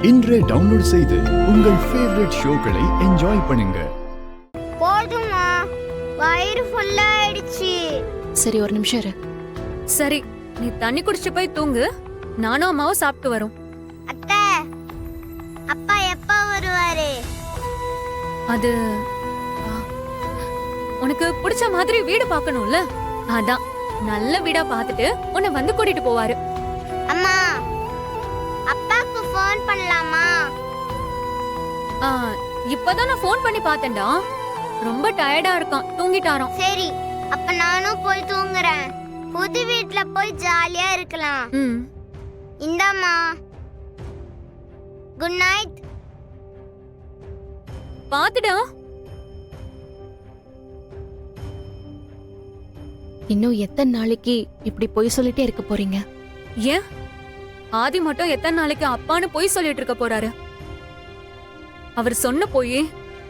இன்றே டவுன்லோட் செய்து உங்கள் ஃபேவரட் ஷோக்களை என்ஜாய் பண்ணுங்க. போதுமா, வயிறு ஃபுல்லா ஆயிடுச்சு. சரி, ஒரு நிமிஷம் இரு. சரி, நீ தண்ணி குடிச்சிட்டு போய் தூங்கு. நானும் அம்மாவும் சாப்பிட்டு வரோம். அத்தை, அப்பா எப்ப வருவாரு? அது உனக்கு பிடிச்ச மாதிரி வீடு பார்க்கணும்ல, அதான் நல்ல வீடா பார்த்துட்டு உன்னை வந்து கூட்டிட்டு போவாரு. அம்மா, அப்பாக்கு ஃபோன் பண்ணலாமா? இப்பதான் நான் ஃபோன் பண்ணி பார்த்தேன்டா. ரொம்ப டயர்டா இருக்கான், தூங்கிட்டாராம். சரி, அப்ப நானும் போய் தூங்குறேன். புது வீட்ல போய் ஜாலியா இருக்கலாம். இந்தாம்மா, குட் நைட். பாத்துடா. இன்னும் எத்தனை நாளைக்கு இப்படி பொய் சொல்லிட்டே இருக்க போறீங்க? ஏன் ஆதி மட்டும் எத்தனை நாளைக்கு அப்பான்னு பொய் சொல்லிட்டு இருக்க போறாரு? அவர் சொன்ன பொய்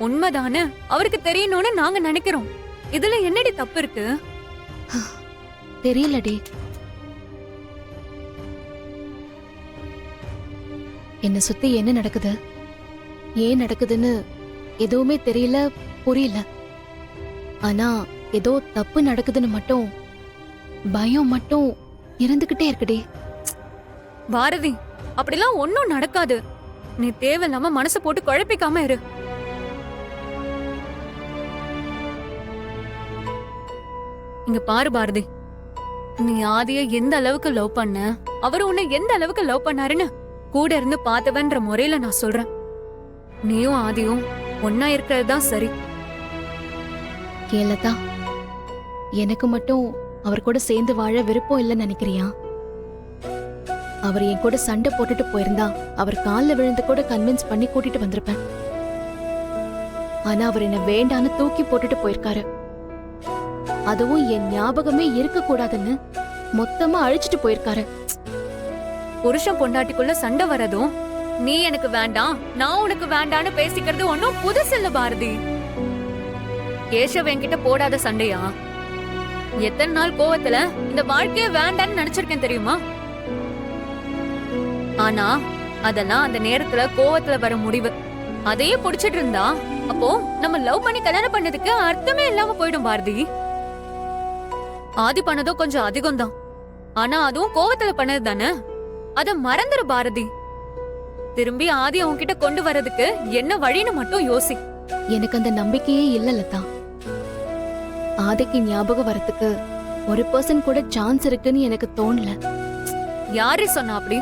உண்மைதானு அவருக்கு தெரியணும்னு நாங்க நினைக்கிறோம். இதுல என்னடி தப்பு இருக்கு? தெரியலடி. என்ன சுத்தி என்ன நடக்குது, ஏன் நடக்குதுன்னு எதுவுமே தெரியல, புரியல. ஆனா ஏதோ தப்பு நடக்குதுன்னு மட்டும் பயம் மட்டும் இருந்துகிட்டே இருக்குடி. பாரதி, அப்படிலாம் ஒன்னும் நடக்காது. நீ தேவையில்லாம மனசு போட்டு குழப்பிக்காம இரு. இங்க பாரு பாரதி, நீ ஆதிய எந்த அளவுக்கு லவ் பண்ண, அவரு உன்னை எந்த அளவுக்கு லவ் பண்ணாருன்னு கூட இருந்து பார்த்தவன்ற முறையில நான் சொல்றேன். நீயும் ஆதியும் ஒன்னா இருக்கிறது தான் சரி. கேளதா, எனக்கு மட்டும் அவர் கூட சேர்ந்து வாழ விருப்பம் இல்லைன்னு நினைக்கிறியா? அவர் என் கூட சண்டை போட்டுட்டு போயிருந்தா அவர் காலில் விழுந்து கூட கன்வின்ஸ் பண்ணி கூட்டிட்டு வந்திருப்பேன். ஆனா அவர் என்ன வேண்டான்னு தூக்கி போட்டுட்டு போயிருக்காரு. அதுவும் என் ஞாபகமே இருக்க கூடாதுன்னு மொத்தமா அழிச்சிட்டு போயிருக்காரு. புருஷன் பொண்டாட்டிக்குள்ள சண்டை வரதும், நீ எனக்கு வேண்டாம் நான் உனக்கு வேண்டான்னு பேசிக்கிறது ஒன்னும் புதுசு இல்ல பாரதி. கேசவ் என்கிட்ட போடாத சண்டையா? எத்தனை நாள் கோவத்துல இந்த வாழ்க்கைய வேண்டான்னு நினைச்சிருக்கேன் தெரியுமா? ஆனா அதெல்லாம் அந்த நேரத்துல கோவத்துல வர முடிவு. அதையே புடிச்சிட்டு இருந்தா அப்போ நம்ம லவ் பண்ணி கல்யாணம் பண்ணதுக்கு அர்த்தமே இல்லாம போயிடும் பாரதி. ஆதி பண்ணதும் கொஞ்சம் அதிகம் தான், ஆனா அதுவும் கோவத்துல பண்ணது தானே. அத மறந்துரு பாரதி. திரும்பி ஆதி அவன்கிட்ட கொண்டு வர்றதுக்கு என்ன வழின்னு மட்டும் யோசி. எனக்கு அந்த நம்பிக்கையே இல்ல லதா. ஆதிக்கு ஞாபகம் வரத்துக்கு 1% கூட சான்ஸ் இருக்குன்னு எனக்கு தோணல. யாரு சொன்னா அப்படி?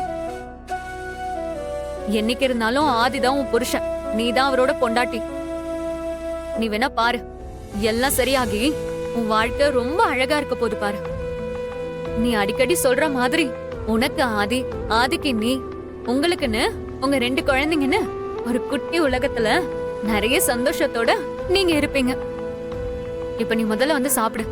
என்னைக்கு இருந்தாலும் ஆதிதான் உன் புருஷன், நீதான் அவரோட பொண்டாட்டி. நீ வேணா பாரு, எல்லாம் சரியாகி உன் வாழ்க்கை ரொம்ப அழகா இருக்க போது பாரு. நீ அடிக்கடி சொல்ற மாதிரி உனக்கு ஆதி, ஆதிக்கு நீ, உங்களுக்குன்னு உங்க 2 குழந்தைங்கன்னு ஒரு குட்டி உலகத்துல நிறைய சந்தோஷத்தோட நீங்க இருப்பீங்க. இப்ப நீ முதல்ல வந்து சாப்பிடு.